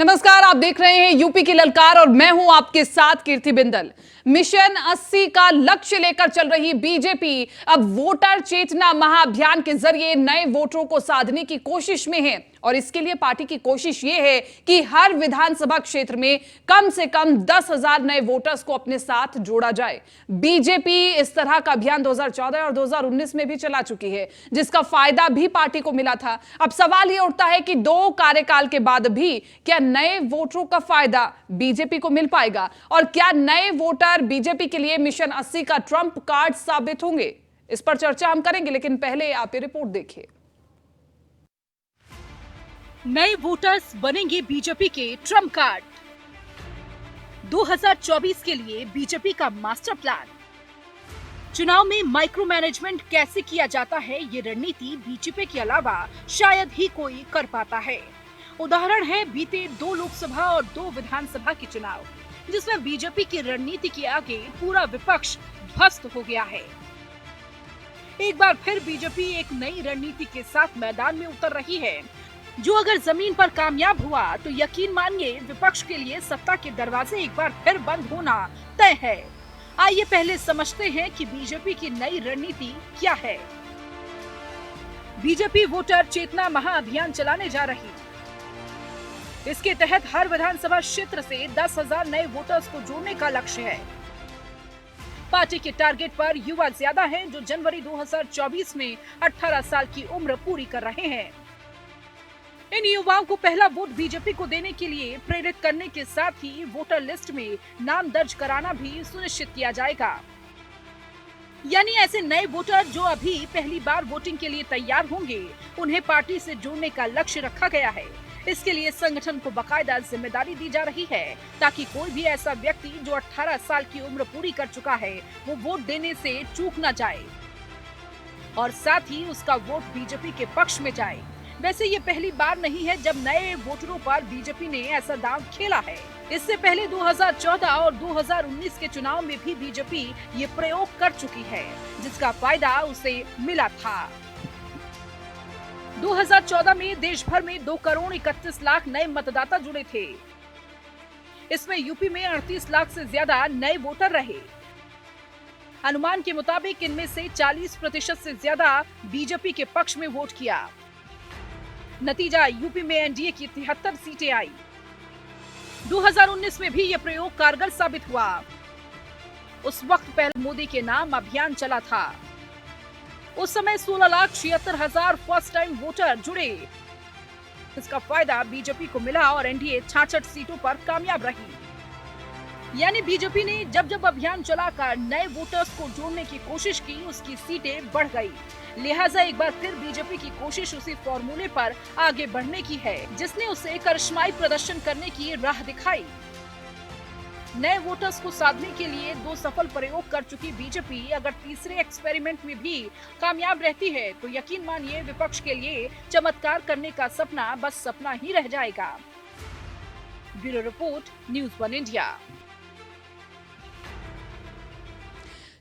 नमस्कार, आप देख रहे हैं यूपी की ललकार और मैं हूं आपके साथ कीर्ति बिंदल। मिशन 80 का लक्ष्य लेकर चल रही बीजेपी अब वोटर चेतना महाअभियान के जरिए नए वोटरों को साधने की कोशिश में है और इसके लिए पार्टी की कोशिश यह है कि हर विधानसभा क्षेत्र में कम से कम 10,000 नए वोटर्स को अपने साथ जोड़ा जाए। बीजेपी इस तरह का अभियान 2014 और 2019 में भी चला चुकी है, जिसका फायदा भी पार्टी को मिला था। अब सवाल यह उठता है कि 2 कार्यकाल के बाद भी क्या नए वोटरों का फायदा बीजेपी को मिल पाएगा और क्या नए वोटर बीजेपी के लिए मिशन 80 का ट्रंप कार्ड साबित होंगे? इस पर चर्चा हम करेंगे, लेकिन पहले आप ये रिपोर्ट देखिए। नए वोटर्स बनेंगे बीजेपी के ट्रंप कार्ड। 2024 के लिए बीजेपी का मास्टर प्लान। चुनाव में माइक्रो मैनेजमेंट कैसे किया जाता है, ये रणनीति बीजेपी के अलावा शायद ही कोई कर पाता है। उदाहरण है बीते 2 लोकसभा और 2 विधानसभा के चुनाव, जिसमें बीजेपी की रणनीति के आगे पूरा विपक्ष ध्वस्त हो गया है। एक बार फिर बीजेपी एक नई रणनीति के साथ मैदान में उतर रही है, जो अगर जमीन पर कामयाब हुआ तो यकीन मानिए विपक्ष के लिए सत्ता के दरवाजे एक बार फिर बंद होना तय है। आइए पहले समझते हैं कि बीजेपी की नई रणनीति क्या है। बीजेपी वोटर चेतना महाअभियान चलाने जा रही। इसके तहत हर विधानसभा क्षेत्र से 10,000 नए वोटर्स को जोड़ने का लक्ष्य है। पार्टी के टारगेट पर युवा ज्यादा हैं, जो जनवरी 2024 में 18 साल की उम्र पूरी कर रहे हैं। इन युवाओं को पहला वोट बीजेपी को देने के लिए प्रेरित करने के साथ ही वोटर लिस्ट में नाम दर्ज कराना भी सुनिश्चित किया जाएगा। यानी ऐसे नए वोटर जो अभी पहली बार वोटिंग के लिए तैयार होंगे, उन्हें पार्टी से जोड़ने का लक्ष्य रखा गया है। इसके लिए संगठन को बकायदा जिम्मेदारी दी जा रही है, ताकि कोई भी ऐसा व्यक्ति जो 18 साल की उम्र पूरी कर चुका है, वो वोट देने से चूक न जाए और साथ ही उसका वोट बीजेपी के पक्ष में जाए। वैसे ये पहली बार नहीं है जब नए वोटरों पर बीजेपी ने ऐसा दांव खेला है। इससे पहले 2014 और 2019 के चुनाव में भी बीजेपी ये प्रयोग कर चुकी है, जिसका फायदा उसे मिला था। 2014 में देश भर में 2 करोड़ 31 लाख नए मतदाता जुड़े थे। इसमें यूपी में 38 लाख से ज्यादा नए वोटर रहे। अनुमान के मुताबिक इनमें से 40% से ज्यादा बीजेपी के पक्ष में वोट किया। नतीजा यूपी में एनडीए की 73 सीटें आई। 2019 में भी यह प्रयोग कारगर साबित हुआ। उस वक्त पहले मोदी के नाम अभियान चला था। उस समय 16,76,000 फर्स्ट टाइम वोटर जुड़े। इसका फायदा बीजेपी को मिला और एनडीए 66 सीटों पर कामयाब रही। यानी बीजेपी ने जब जब अभियान चलाकर नए वोटर्स को जोड़ने की कोशिश की, उसकी सीटें बढ़ गई। लिहाजा एक बार फिर बीजेपी की कोशिश उसी फॉर्मूले पर आगे बढ़ने की है, जिसने उसे करिश्माई प्रदर्शन करने की राह दिखाई। नए वोटर्स को साधने के लिए 2 सफल प्रयोग कर चुकी बीजेपी अगर तीसरे एक्सपेरिमेंट में भी कामयाब रहती है, तो यकीन मानिए विपक्ष के लिए चमत्कार करने का सपना बस सपना ही रह जाएगा। Bureau report, news 1 India.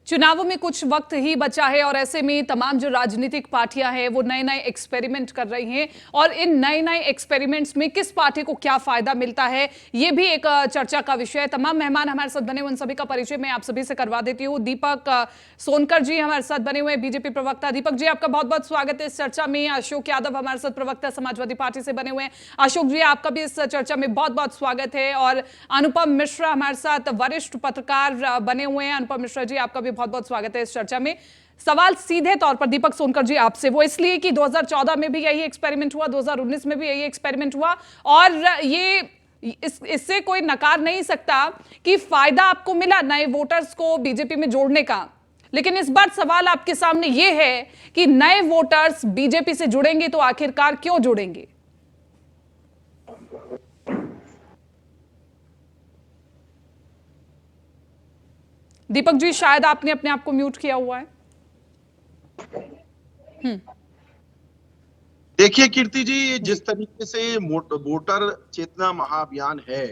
चुनावों में कुछ वक्त ही बचा है और ऐसे में तमाम जो राजनीतिक पार्टियां हैं वो नए नए एक्सपेरिमेंट कर रही हैं और इन नए नए एक्सपेरिमेंट्स में किस पार्टी को क्या फायदा मिलता है, ये भी एक चर्चा का विषय है। तमाम मेहमान हमारे साथ बने हुए उन सभी का परिचय मैं आप सभी से करवा देती हूँ। दीपक सोनकर जी हमारे साथ बने हुए बीजेपी प्रवक्ता। दीपक जी, आपका बहुत बहुत स्वागत है इस चर्चा में। अशोक यादव हमारे साथ प्रवक्ता समाजवादी पार्टी से बने हुए हैं। अशोक जी, आपका भी इस चर्चा में बहुत बहुत स्वागत है। और अनुपम मिश्रा हमारे साथ वरिष्ठ पत्रकार बने हुए हैं। अनुपम मिश्रा जी, आपका भी बहुत बहुत स्वागत है इस चर्चा में। सवाल सीधे तौर पर दीपक सोनकर जी आपसे, वो इसलिए कि 2014 में भी यही एक्सपेरिमेंट हुआ, 2019 में भी यही एक्सपेरिमेंट हुआ और ये इससे कोई नकार नहीं सकता कि फायदा आपको मिला नए वोटर्स को बीजेपी में जोड़ने का। लेकिन इस बार सवाल आपके सामने ये है कि नए वोटर्स बीजेपी से जुड़ेंगे तो आखिरकार क्यों जुड़ेंगे? दीपक जी, शायद आपने अपने आप को म्यूट किया हुआ है। देखिए कीर्ति जी, जिस तरीके से वोटर चेतना महाअभियान है,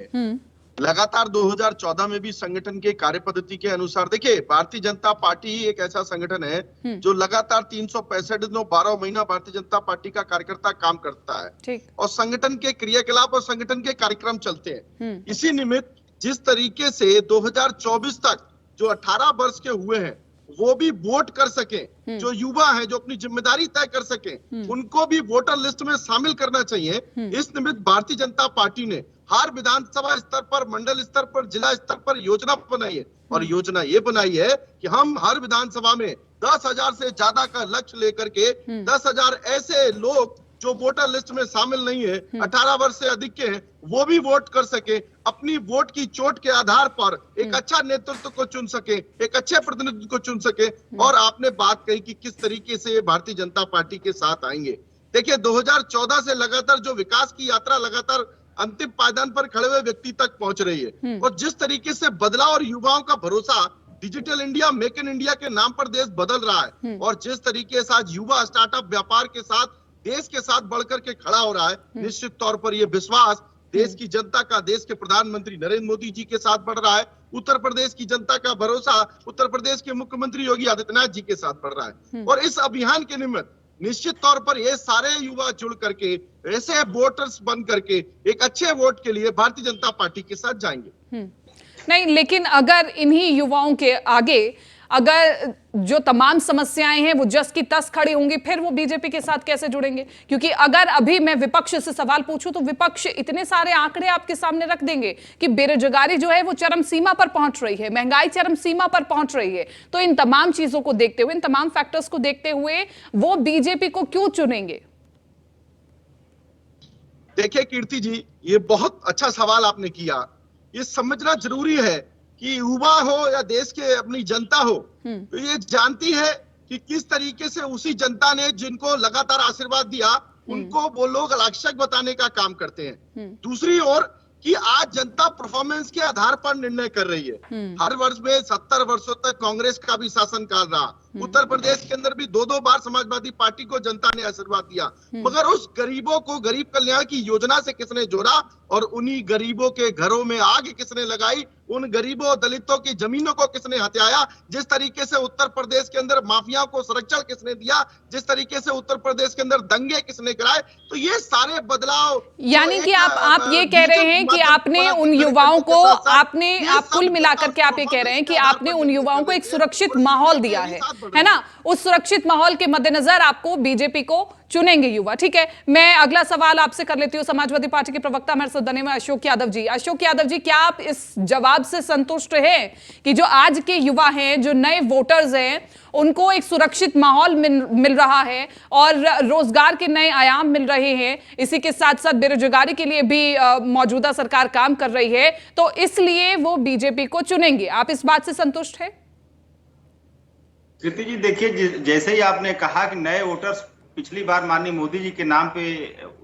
लगातार 2014 में भी संगठन के कार्य पद्धति के अनुसार, देखिए भारतीय जनता पार्टी ही एक ऐसा संगठन है जो लगातार 365 दिनों 12 महीना भारतीय जनता पार्टी का कार्यकर्ता काम करता है ठीक। और संगठन के क्रियाकलाप और संगठन के कार्यक्रम चलते हैं। इसी निमित्त जिस तरीके से 2024 तक जो 18 वर्ष के हुए हैं वो भी वोट कर सके, जो युवा हैं जो अपनी जिम्मेदारी तय कर सके, उनको भी वोटर लिस्ट में शामिल करना चाहिए। इस निमित्त भारतीय जनता पार्टी ने हर विधानसभा स्तर पर, मंडल स्तर पर, जिला स्तर पर योजना बनाई है और योजना ये बनाई है कि हम हर विधानसभा में 10,000 से ज्यादा का लक्ष्य लेकर के 10,000 ऐसे लोग जो वोटर लिस्ट में शामिल नहीं है, 18 वर्ष से अधिक के हैं, वो भी वोट कर सके, अपनी वोट की चोट के आधार पर एक अच्छा नेतृत्व को चुन सके, एक अच्छे प्रतिनिधित्व को चुन सके। और आपने बात कही कि किस तरीके से भारतीय जनता पार्टी के साथ आएंगे। देखिए 2014 से लगातार जो विकास की यात्रा लगातार अंतिम पायदान पर खड़े हुए व्यक्ति तक पहुंच रही है और जिस तरीके से बदलाव और युवाओं का भरोसा, digital India, make in India के नाम पर देश बदल रहा है और जिस तरीके से आज युवा स्टार्टअप व्यापार के साथ देश के साथ बढ़कर के खड़ा हो रहा है, निश्चित तौर पर यह विश्वास देश की जनता का देश के प्रधानमंत्री नरेंद्र मोदी जी के साथ बढ़ रहा है। उत्तर प्रदेश की जनता का भरोसा उत्तर प्रदेश के मुख्यमंत्री योगी आदित्यनाथ जी के साथ बढ़ रहा है और इस अभियान के निमित्त निश्चित तौर पर ये सारे युवा जुड़ करके ऐसे वोटर्स बन करके एक अच्छे वोट के लिए भारतीय जनता पार्टी के साथ जाएंगे। नहीं, लेकिन अगर इन्हीं युवाओं के आगे अगर जो तमाम समस्याएं हैं वो जस की तस खड़ी होंगी, फिर वो बीजेपी के साथ कैसे जुड़ेंगे? क्योंकि अगर अभी मैं विपक्ष से सवाल पूछूं तो विपक्ष इतने सारे आंकड़े आपके सामने रख देंगे कि बेरोजगारी जो है वो चरम सीमा पर पहुंच रही है, महंगाई चरम सीमा पर पहुंच रही है। तो इन तमाम चीजों को देखते हुए, इन तमाम फैक्टर्स को देखते हुए वो बीजेपी को क्यों चुनेंगे? देखिए कीर्ति जी, ये बहुत अच्छा सवाल आपने किया। ये समझना जरूरी है कि युवा हो या देश के अपनी जनता हो, तो ये जानती है कि किस तरीके से उसी जनता ने जिनको लगातार आशीर्वाद दिया उनको वो लोग रक्षक बताने का काम करते हैं। दूसरी ओर कि आज जनता परफॉर्मेंस के आधार पर निर्णय कर रही है। हर वर्ष में 70 वर्षों तक कांग्रेस का भी शासनकाल रहा। उत्तर प्रदेश के अंदर भी 2-2 बार समाजवादी पार्टी को जनता ने आशीर्वाद दिया, मगर उस गरीबों को गरीब कल्याण की योजना से किसने जोड़ा और उन्हीं गरीबों के घरों में आग किसने लगाई, उन गरीबों दलितों की जमीनों को किसने हथियाया, जिस तरीके से उत्तर प्रदेश के अंदर माफियाओं को संरक्षण किसने दिया, जिस तरीके से उत्तर प्रदेश के अंदर दंगे किसने कराए, तो ये सारे बदलाव। यानी कि आप ये कह रहे हैं कि आपने उन युवाओं को आप कुल मिलाकर के आप ये कह रहे हैं कि आपने उन युवाओं को एक सुरक्षित माहौल दिया है ना? उस सुरक्षित माहौल के मद्देनजर आपको बीजेपी को चुनेंगे युवा। ठीक है, मैं अगला सवाल आपसे कर लेती हूँ। समाजवादी पार्टी के प्रवक्ता हमारे साथ बने हुए अशोक यादव जी। अशोक यादव जी, क्या आप इस जवाब से संतुष्ट हैं कि जो आज के युवा हैं, जो नए वोटर्स हैं, उनको एक सुरक्षित माहौल मिल रहा है और रोजगार के नए आयाम मिल रहे हैं, इसी के साथ साथ बेरोजगारी के लिए भी मौजूदा सरकार काम कर रही है, तो इसलिए वो बीजेपी को चुनेंगे? आप इस बात से संतुष्ट हैं? कीर्ति जी, देखिए जैसे ही आपने कहा कि नए वोटर्स पिछली बार माननीय मोदी जी के नाम पे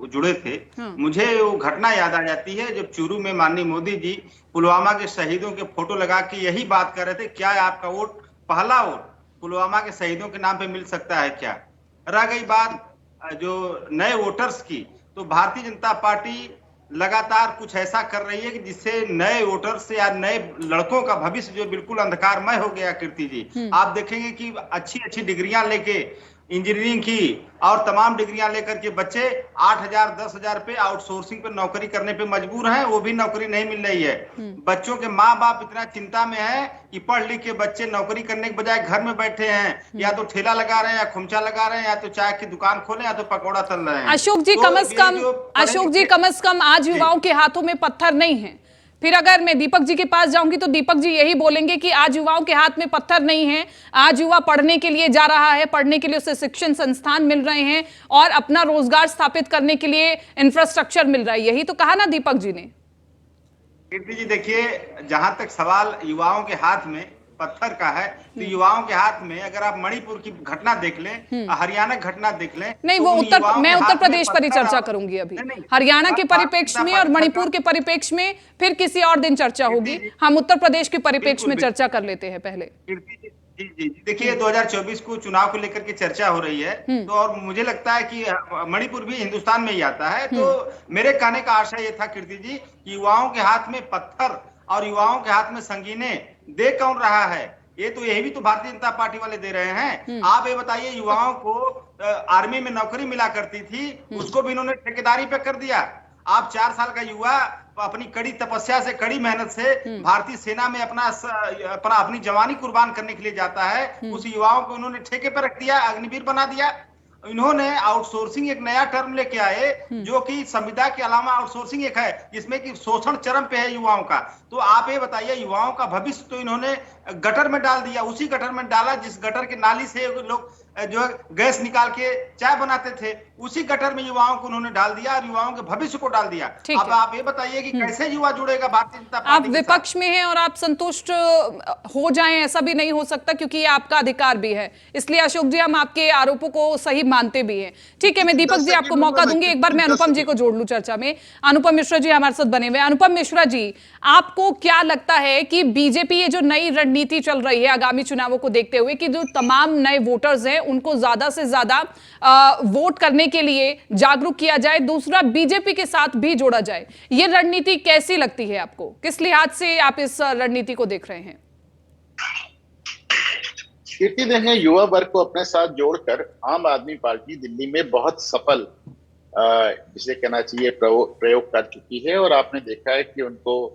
जुड़े थे, मुझे वो घटना याद आ जाती है जब चूरू में माननीय मोदी जी पुलवामा के शहीदों के फोटो लगा के यही बात कर रहे थे, क्या आपका वोट, पहला वोट पुलवामा के शहीदों के नाम पे मिल सकता है क्या? रह गई बात जो नए वोटर्स की, तो भारतीय जनता पार्टी लगातार कुछ ऐसा कर रही है कि जिससे नए वोटर्स या नए लड़कों का भविष्य जो बिल्कुल अंधकारमय हो गया। कीर्ति जी, आप देखेंगे कि अच्छी अच्छी डिग्रियां लेके, इंजीनियरिंग की और तमाम डिग्रियां लेकर के बच्चे 8,000 10,000 पे आउटसोर्सिंग पे नौकरी करने पे मजबूर हैं, वो भी नौकरी नहीं मिल रही है। बच्चों के माँ बाप इतना चिंता में है कि पढ़ लिख के बच्चे नौकरी करने के बजाय घर में बैठे हैं, या तो ठेला लगा रहे हैं, या खुमचा लगा रहे हैं, या तो चाय की दुकान खोले, या तो पकौड़ा तल रहे हैं। अशोक जी, कम से कम आज युवाओं के हाथों में पत्थर नहीं है। फिर अगर मैं दीपक जी के पास जाऊंगी तो दीपक जी यही बोलेंगे कि आज युवाओं के हाथ में पत्थर नहीं है, आज युवा पढ़ने के लिए जा रहा है, पढ़ने के लिए उसे शिक्षण संस्थान मिल रहे हैं और अपना रोजगार स्थापित करने के लिए इंफ्रास्ट्रक्चर मिल रहा है। यही तो कहा ना दीपक जी ने। कीर्ति जी, देखिए जहां तक सवाल युवाओं के हाथ में पत्थर का है, तो युवाओं के हाथ में अगर आप मणिपुर की घटना देख लें, हरियाणा की घटना देख लें, नहीं तो वो मैं उत्तर प्रदेश पर ही चर्चा करूंगी अभी। हरियाणा के परिप्रेक्ष्य में और मणिपुर के परिप्रेक्ष्य में फिर किसी और दिन चर्चा होगी। हम उत्तर प्रदेश के परिप्रेक्ष्य में चर्चा कर लेते हैं पहले। जी जी, देखिए 2024 को चुनाव को लेकर के चर्चा हो रही है, तो और मुझे लगता है कि मणिपुर भी हिंदुस्तान में ही आता है। तो मेरे कहने का आशय ये था कीर्ति जी, युवाओं के हाथ में पत्थर और युवाओं के हाथ में संगीने दे कौन रहा है? ये तो यही भी तो भारतीय जनता पार्टी वाले दे रहे हैं। आप ये बताइए, युवाओं को आर्मी में नौकरी मिला करती थी, उसको भी इन्होंने ठेकेदारी पे कर दिया। आप 4 साल का युवा अपनी कड़ी तपस्या से, कड़ी मेहनत से भारतीय सेना में अपनी जवानी कुर्बान करने के लिए जाता है, उस युवाओं को उन्होंने ठेके पर रख दिया, अग्निवीर बना दिया। इन्होंने आउटसोर्सिंग एक नया टर्म लेके आए, जो कि संविदा के अलावा आउटसोर्सिंग एक है, जिसमें कि शोषण चरम पे है युवाओं का। तो आप ये बताइए, युवाओं का भविष्य तो इन्होंने गटर में डाल दिया, उसी गटर में डाला जिस गटर के नाली से लोग जो है गैस निकाल के चाय बनाते थे, उसी गटर में युवाओं को उन्होंने डाल दिया और युवाओं के भविष्य को डाल दिया। अब आप ये बताइए कि कैसे युवा जुड़ेगा भारतीय जनता पार्टी? आप विपक्ष में हैं और आप संतुष्ट हो जाएं, ऐसा भी नहीं हो सकता, क्योंकि ये आपका अधिकार भी है। इसलिए अशोक जी, हम आपके आरोपों को सही मानते भी हैं। ठीक है, मैं दीपक जी आपको मौका दूंगी। एक बार मैं अनुपम जी को जोड़ लूं चर्चा में। अनुपम मिश्रा जी हमारे साथ बने हुए। अनुपम मिश्रा जी, आपको क्या लगता है कि बीजेपी ये जो नई रणनीति चल रही है आगामी चुनावों को देखते हुए, कि जो तमाम नए वोटर्स हैं उनको ज्यादा से ज्यादा वोट करने के लिए जागरूक किया जाए, दूसरा बीजेपी के साथ भी जोड़ा जाए, ये रणनीति कैसी लगती है आपको? किस लिहाज से आप इस रणनीति को देख रहे हैं? कीर्ति ने युवा वर्ग को अपने साथ जोड़कर आम आदमी पार्टी दिल्ली में बहुत सफल, जिसे कहना चाहिए, प्रयोग कर चुकी है। और आपने देखा है कि उनको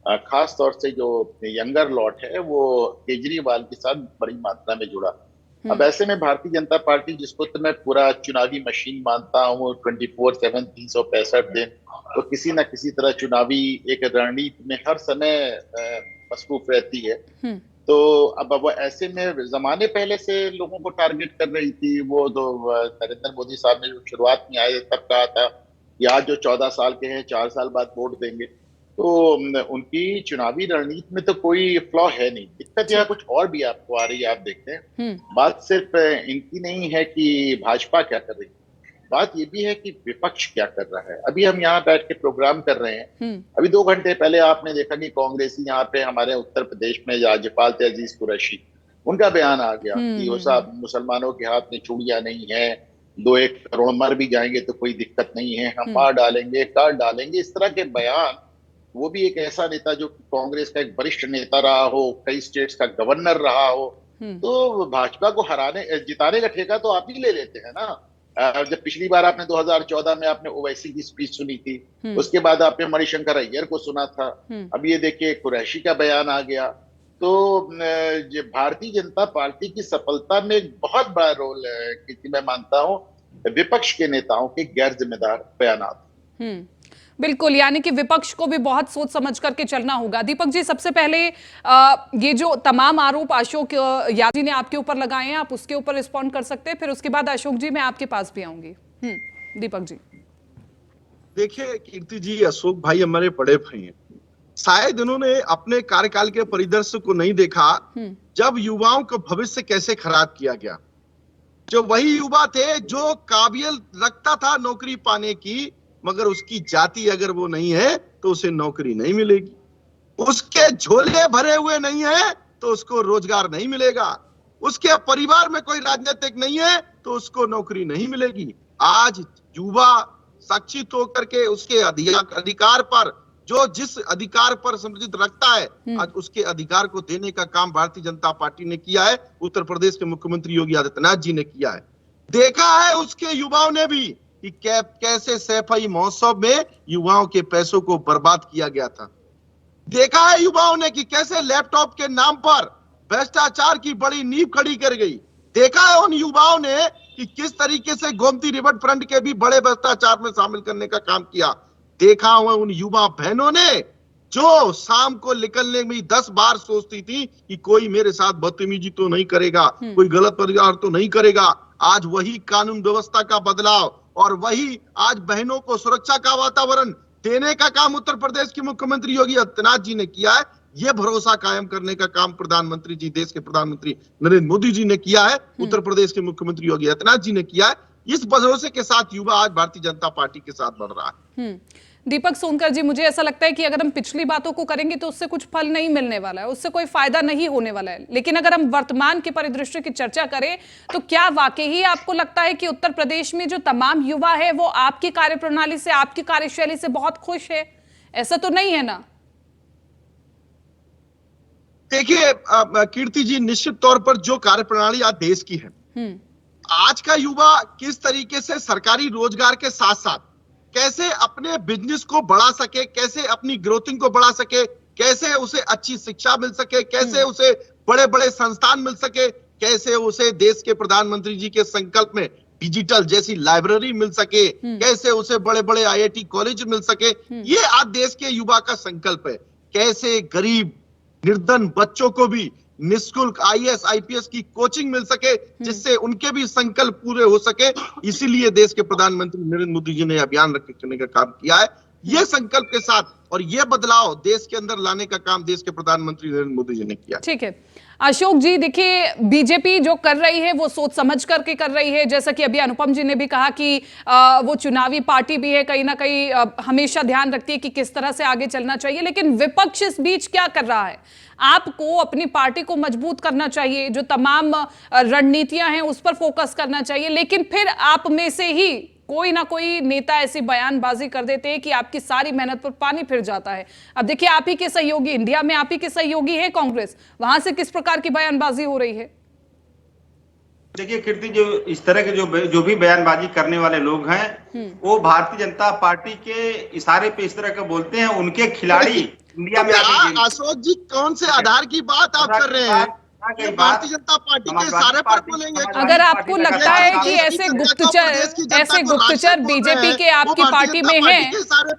खास तौर से जो यंगर लॉट है वो केजरीवाल के साथ बड़ी मात्रा में जुड़ा। अब ऐसे में भारतीय जनता पार्टी, जिसको तो मैं पूरा चुनावी मशीन मानता हूँ, 24/7 365 दिन, तो किसी न किसी तरह चुनावी एक रणनीति में हर समय मसरूफ रहती है। तो अब वो ऐसे में जमाने पहले से लोगों को टारगेट कर रही थी। वो तो नरेंद्र मोदी साहब ने जो शुरुआत में आए तब कहा था कि आज जो 14 साल के हैं 4 साल बाद वोट देंगे। तो उनकी चुनावी रणनीति में तो कोई फ्लॉ है नहीं। दिक्कत यहाँ कुछ और भी आपको आ रही है। आप देखते हैं, बात सिर्फ इनकी नहीं है कि भाजपा क्या कर रही है, बात ये भी है कि विपक्ष क्या कर रहा है। अभी हम यहाँ बैठ के प्रोग्राम कर रहे हैं, अभी 2 घंटे पहले आपने देखा कि कांग्रेसी यहाँ पे हमारे उत्तर प्रदेश में राज्यपाल थे अजीज कुरैशी, उनका बयान आ गया कि वो साहब मुसलमानों के हाथ में चूड़ियां नहीं है, 2-1 करोड़ मर भी जाएंगे तो कोई दिक्कत नहीं है, हम मार डालेंगे, काट डालेंगे। इस तरह के बयान, वो भी एक ऐसा नेता जो कांग्रेस का एक वरिष्ठ नेता रहा हो, कई स्टेट्स का गवर्नर रहा हो। तो भाजपा को जिताने का ठेका तो आप ही ले लेते हैं ना। जब पिछली बार आपने 2014 में आपने ओवैसी की स्पीच सुनी थी, उसके बाद आपने मणिशंकर अय्यर को सुना था, अब ये देखिए कुरैशी का बयान आ गया। तो भारतीय जनता पार्टी की सफलता में एक बहुत बड़ा रोल है कि मैं मानता हूँ विपक्ष के नेताओं के गैर जिम्मेदार बयानात। बिल्कुल, यानी कि विपक्ष को भी बहुत सोच समझ करके चलना होगा। दीपक जी, सबसे पहले ये जो तमाम आरोप अशोक यादव जी ने आपके ऊपर लगाए हैं, आप उसके ऊपर रिस्पॉन्ड कर सकते हैं, फिर उसके बाद अशोक जी मैं आपके पास भी आऊंगी। दीपक जी देखिए कीर्ति जी, अशोक भाई हमारे बड़े भाई हैं। शायद इन्होंने अपने कार्यकाल के परिदृश्य को नहीं देखा, जब युवाओं का भविष्य कैसे खराब किया गया। जो वही युवा थे जो काबिल रखता था नौकरी पाने की, मगर उसकी जाति अगर वो नहीं है तो उसे नौकरी नहीं मिलेगी, उसके झोले भरे हुए नहीं है तो उसको रोजगार नहीं मिलेगा, उसके परिवार में कोई राजनीतिक नहीं है तो उसको नौकरी नहीं मिलेगी। आज युवा शिक्षित होकर के उसके अधिकार पर, जो जिस अधिकार पर समृद्ध रखता है, आज उसके अधिकार को देने का काम भारतीय जनता पार्टी ने किया है, उत्तर प्रदेश के मुख्यमंत्री योगी आदित्यनाथ जी ने किया है। देखा है उसके युवाओं ने भी कि कैसे सैफई महोत्सव में युवाओं के पैसों को बर्बाद किया गया था। देखा है युवाओं ने कि कैसे लैपटॉप के नाम पर भ्रष्टाचार की बड़ी नींव खड़ी कर गई। देखा है उन युवाओं ने कि किस तरीके से गोमती रिवर फ्रंट के भी बड़े भ्रष्टाचार में शामिल करने का काम किया। देखा हुआ उन युवा बहनों ने जो शाम को निकलने में 10 बार सोचती थी कि कोई मेरे साथ बदतमीजी तो नहीं करेगा, कोई गलत व्यवहार तो नहीं करेगा। आज वही कानून व्यवस्था का बदलाव और वही आज बहनों को सुरक्षा का वातावरण देने का काम उत्तर प्रदेश के मुख्यमंत्री योगी आदित्यनाथ जी ने किया है। ये भरोसा कायम करने का काम प्रधानमंत्री जी, देश के प्रधानमंत्री नरेंद्र मोदी जी ने किया है, उत्तर प्रदेश के मुख्यमंत्री योगी आदित्यनाथ जी ने किया है। इस भरोसे के साथ युवा आज भारतीय जनता पार्टी के साथ बढ़ रहा है। दीपक सोनकर जी, मुझे ऐसा लगता है कि अगर हम पिछली बातों को करेंगे तो उससे कुछ फल नहीं मिलने वाला है, उससे कोई फायदा नहीं होने वाला है। लेकिन अगर हम वर्तमान के परिदृश्य की चर्चा करें तो क्या वाकई ही आपको लगता है कि उत्तर प्रदेश में जो तमाम युवा है वो आपकी कार्यप्रणाली से, आपकी कार्यशैली से बहुत खुश है? ऐसा तो नहीं है ना? देखिए कीर्ति जी, निश्चित तौर पर जो कार्यप्रणाली आज देश की है, आज का युवा किस तरीके से सरकारी रोजगार के साथ साथ कैसे अपने बिजनेस को बढ़ा सके, कैसे अपनी ग्रोथिंग को बढ़ा सके, कैसे उसे अच्छी शिक्षा मिल सके, कैसे उसे बड़े बड़े संस्थान मिल सके, कैसे उसे देश के प्रधानमंत्री जी के संकल्प में डिजिटल जैसी लाइब्रेरी मिल सके, कैसे उसे बड़े बड़े आईआईटी कॉलेज मिल सके, ये आज देश के युवा का संकल्प है। कैसे गरीब निर्धन बच्चों को भी निःशुल्क आईएएस आईपीएस की कोचिंग मिल सके, जिससे उनके भी संकल्प पूरे हो सके। इसीलिए देश के प्रधानमंत्री नरेंद्र मोदी जी ने अभियान रखने का काम किया है। ये संकल्प के साथ और ये बदलाव देश के अंदर लाने का काम देश के प्रधानमंत्री नरेंद्र मोदी जी ने किया। ठीक है अशोक जी, देखिए बीजेपी जो कर रही है वो सोच समझ करके कर रही है, जैसा कि अभी अनुपम जी ने भी कहा कि वो चुनावी पार्टी भी है, कहीं ना कहीं हमेशा ध्यान रखती है कि किस तरह से आगे चलना चाहिए। लेकिन विपक्ष इस बीच क्या कर रहा है? आपको अपनी पार्टी को मजबूत करना चाहिए, जो तमाम रणनीतियां हैं उस पर फोकस करना चाहिए, लेकिन फिर आप में से ही कोई ना कोई नेता ऐसी बयानबाजी कर देते हैं कि आपकी सारी मेहनत पर पानी फिर जाता है। अब देखिए आप ही के सहयोगी, इंडिया में आप ही के सहयोगी है कांग्रेस, वहां से किस प्रकार की बयानबाजी हो रही है? देखिए कीर्ति, जो इस तरह के जो भी बयानबाजी करने वाले लोग हैं, वो भारतीय जनता पार्टी के इशारे पे इस तरह के बोलते हैं। उनके खिलाड़ी इंडिया में अशोक जी, कौन से आधार की बात आप कर रहे हैं? भारतीय जनता पार्टी के सारे पर बोलेंगे। अगर आपको लगता है कि ऐसे गुप्तचर बीजेपी के आपकी पार्टी में हैं,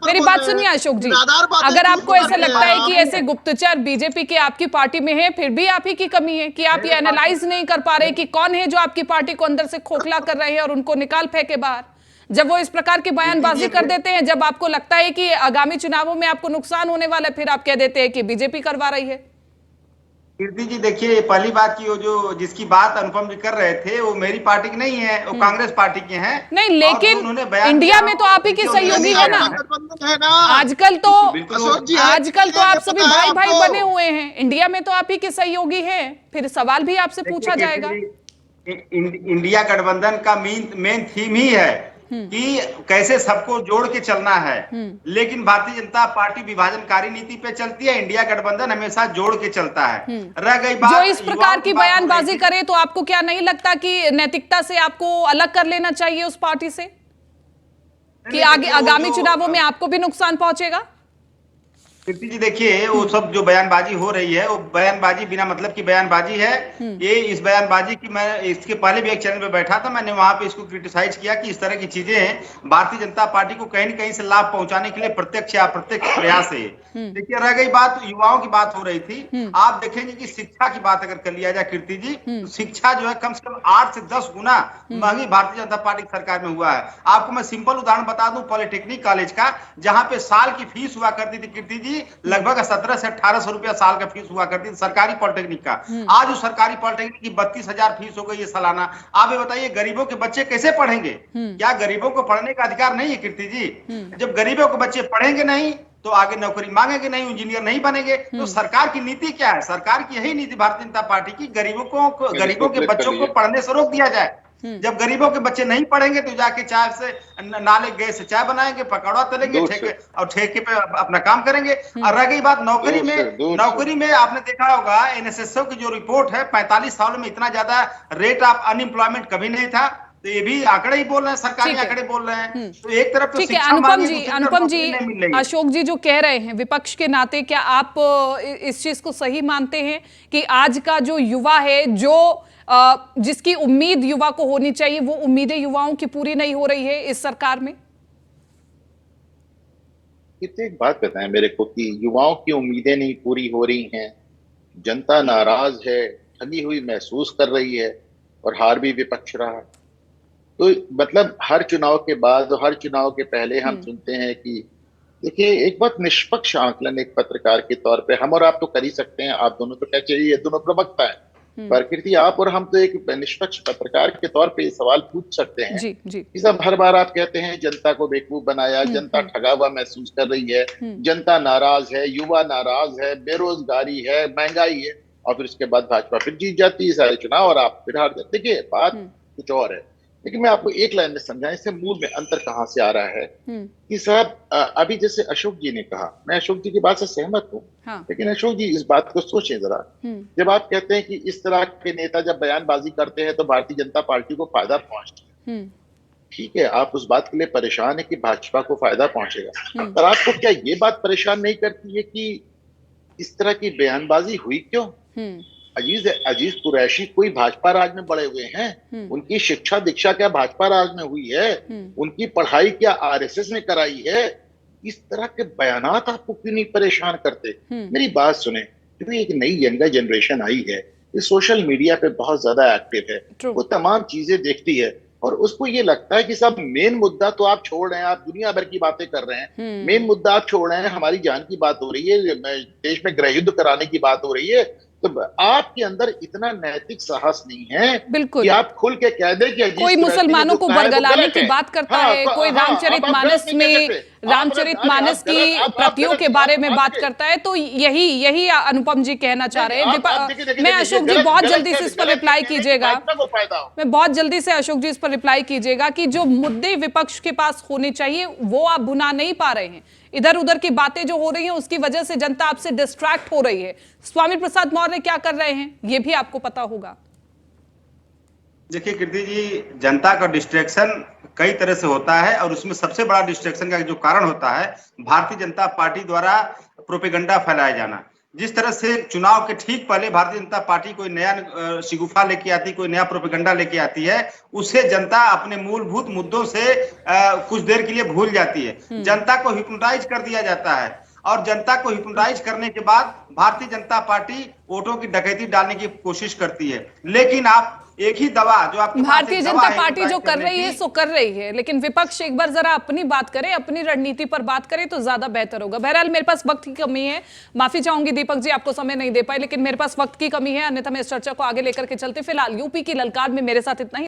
मेरी बात सुनिए अशोक जी, अगर आपको ऐसा लगता है कि ऐसे गुप्तचर बीजेपी के आपकी पार्टी में हैं, फिर भी आप ही की कमी है कि आप ये एनालाइज नहीं कर पा रहे कि कौन है जो आपकी पार्टी को अंदर से खोखला कर रहे हैं और उनको निकाल फेंके बाहर। जब वो इस प्रकार की बयानबाजी कर देते हैं, जब आपको लगता है कि आगामी चुनावों में आपको नुकसान होने वाला है, फिर आप कह देते हैं कि बीजेपी करवा रही है। कीर्ति जी देखिए, पहली बात की वो जो जिसकी बात अनुपम जी कर रहे थे, वो मेरी पार्टी की नहीं है, वो कांग्रेस पार्टी के हैं। नहीं, लेकिन इंडिया में तो आप ही के सहयोगी है ना। आजकल तो आप सभी भाई भाई बने हुए हैं, इंडिया में तो आप ही के सहयोगी हैं, फिर सवाल भी आपसे पूछा जाएगा। इंडिया गठबंधन का मेन थीम ही है कि कैसे सबको जोड़ के चलना है। लेकिन भारतीय जनता पार्टी विभाजनकारी नीति पे चलती है, इंडिया गठबंधन हमेशा जोड़ के चलता है। रह गई बात जो इस प्रकार की बयानबाजी करे, तो आपको क्या नहीं लगता कि नैतिकता से आपको अलग कर लेना चाहिए उस पार्टी से, कि आगे आगामी चुनावों में आपको भी नुकसान पहुंचेगा? कीर्ति जी देखिए, वो सब जो बयानबाजी हो रही है, वो बयानबाजी बिना मतलब की बयानबाजी है। ये इस बयानबाजी की, मैं इसके पहले भी एक चैनल पे बैठा था, मैंने वहां पे इसको क्रिटिसाइज किया कि इस तरह की चीजें भारतीय जनता पार्टी को कहीं न कहीं से लाभ पहुंचाने के लिए प्रत्यक्ष या अप्रत्यक्ष प्रयास है। देखिए रह गई बात, युवाओं की बात हो रही थी। आप देखेंगे कि शिक्षा की बात अगर कर लिया जाए कीर्ति जी, तो शिक्षा जो है कम से कम 8 से 10 गुना महंगी भारतीय जनता पार्टी की सरकार में हुआ है। आपको मैं सिंपल उदाहरण बता दूं, पॉलिटेक्निक कॉलेज का, जहां पे साल की फीस हुआ करती थी कीर्ति जी, लगभग 1700 से 1800 रुपया साल का फीस हुआ करती थी सरकारी पॉलिटेक्निक का। आज उस सरकारी पॉलिटेक्निक की 32,000 फीस हो गई है सालाना। आप ये बताइए गरीबों के बच्चे कैसे पढ़ेंगे? क्या गरीबों को पढ़ने का अधिकार नहीं है कीर्ति जी? जब गरीबों के बच्चे पढ़ेंगे नहीं तो आगे नौकरी मांगेंगे नहीं, इंजीनियर नहीं बनेंगे। तो सरकार की नीति क्या है? सरकार की यही नीति भारतीय जनता पार्टी की, गरीबों के बच्चों को पढ़ने से रोक दिया जाए। जब गरीबों के बच्चे नहीं पढ़ेंगे तो जाके चाय से नाले गैस से चाय बनाएंगे, पकौड़ा तलेंगे, ठेके पे अपना काम करेंगे। और रह गई बात नौकरी में आपने देखा होगा एनएसएसओ की जो रिपोर्ट है, 45 सालों में इतना ज्यादा रेट ऑफ अनएम्प्लॉयमेंट कभी नहीं था। तो ये भी आंकड़े ही बोल रहे हैं, सरकारी आंकड़े बोल रहे हैं। तो एक तरफ तो ठीक है अनुपम जी, अशोक जी जो कह रहे हैं, विपक्ष के नाते क्या आप इस चीज को सही मानते हैं कि आज का जो युवा है, जो जिसकी उम्मीद युवा को होनी चाहिए, वो उम्मीदें युवाओं की पूरी नहीं हो रही है इस सरकार में? एक बात बताएं मेरे को कि युवाओं की उम्मीदें नहीं पूरी हो रही हैं, जनता नाराज है, ठगी हुई महसूस कर रही है और हार भी विपक्ष रहा। तो मतलब हर चुनाव के बाद और हर चुनाव के पहले हम सुनते हैं कि देखिए, एक बात निष्पक्ष आकलन एक पत्रकार के तौर पे हम और आप तो कर ही सकते हैं, आप दोनों तो क्या चाहिए, दोनों प्रवक्ता है। प्रकृति आप और हम तो एक निष्पक्ष पत्रकार के तौर पे सवाल पूछ सकते हैं कि सब हर बार आप कहते हैं जनता को बेवकूफ बनाया, जनता ठगा हुआ महसूस कर रही है, जनता नाराज है, युवा नाराज है, बेरोजगारी है, महंगाई है, और फिर उसके बाद भाजपा फिर जीत जाती है सारे चुनाव और आप फिर हार जाते। देखिए बात कुछ और है। लेकिन मैं आपको एक लाइन में समझाएं इससे मूल में अंतर कहाँ से आ रहा है कि साहब अभी जैसे अशोक जी ने कहा, मैं अशोक जी की बात से सहमत हूँ। हाँ। लेकिन अशोक जी इस बात को सोचें जरा, जब आप कहते हैं कि इस तरह के नेता जब बयानबाजी करते हैं तो भारतीय जनता पार्टी को फायदा पहुंचता है, ठीक है, आप उस बात के लिए परेशान है कि भाजपा को फायदा पहुंचेगा, पर आपको क्या ये बात परेशान नहीं करती है कि इस तरह की बयानबाजी हुई क्यों? अजीज कुरैशी कोई भाजपा राज में बड़े हुए हैं, उनकी शिक्षा दीक्षा क्या भाजपा राज में हुई है, उनकी पढ़ाई क्या आरएसएस में कराई है? इस तरह के बयानात आपको क्यों नहीं परेशान करते? मेरी बात सुने, क्योंकि एक नई यंगर जनरेशन आई है, ये सोशल मीडिया पे बहुत ज्यादा एक्टिव है, वो तमाम चीजें देखती है और उसको ये लगता है कि सब मेन मुद्दा तो आप छोड़ रहे हैं, आप दुनिया भर की बातें कर रहे हैं, मेन मुद्दा आप छोड़ रहे हैं, हमारी जान की बात हो रही है, देश में गृह युद्ध कराने की बात हो रही है, तो आपके अंदर इतना नैतिक साहस नहीं है बिल्कुल कि आप खुल के कह दें कि कोई मुसलमानों को बरगलाने की बात करता है, कोई रामचरितमानस की प्रतियों के बारे में बात करता है, तो यही अनुपम जी कहना चाह रहे हैं। मैं अशोक जी बहुत जल्दी से इस पर रिप्लाई कीजिएगा, मैं बहुत जल्दी से अशोक जी इस पर रिप्लाई कीजिएगा कि जो मुद्दे विपक्ष के पास होने चाहिए वो आप भुना नहीं पा रहे हैं, इधर उधर की बातें जो हो रही हैं उसकी वजह से जनता आपसे डिस्ट्रैक्ट हो रही है। स्वामी प्रसाद मौर्य क्या कर रहे हैं ये भी आपको पता होगा। देखिए कीर्ति जी, जनता का डिस्ट्रैक्शन कई तरह से होता है और उसमें सबसे बड़ा डिस्ट्रैक्शन का जो कारण होता है भारतीय जनता पार्टी द्वारा प्रोपेगेंडा फैलाया जाना। जिस तरह से चुनाव के ठीक पहले भारतीय जनता पार्टी कोई नया शिगुफा लेके आती, कोई नया प्रोपेगेंडा लेके आती है, उससे जनता अपने मूलभूत मुद्दों से कुछ देर के लिए भूल जाती है। जनता को हिप्नोटाइज कर दिया जाता है और जनता को हिप्नोटाइज करने के बाद भारतीय जनता पार्टी वोटों की डकैती डालने की कोशिश करती है। लेकिन आप एक ही दवा जो आपके भारतीय जनता पार्टी जो कर रही है सो कर रही है, लेकिन विपक्ष एक बार जरा अपनी बात करे, अपनी रणनीति पर बात करे तो ज्यादा बेहतर होगा। बहरहाल मेरे पास वक्त की कमी है, माफी चाहूंगी दीपक जी आपको समय नहीं दे पाए, लेकिन मेरे पास वक्त की कमी है, अन्यथा मैं इस चर्चा को आगे लेकर के चलते। फिलहाल यूपी की ललकार में मेरे साथ इतना ही।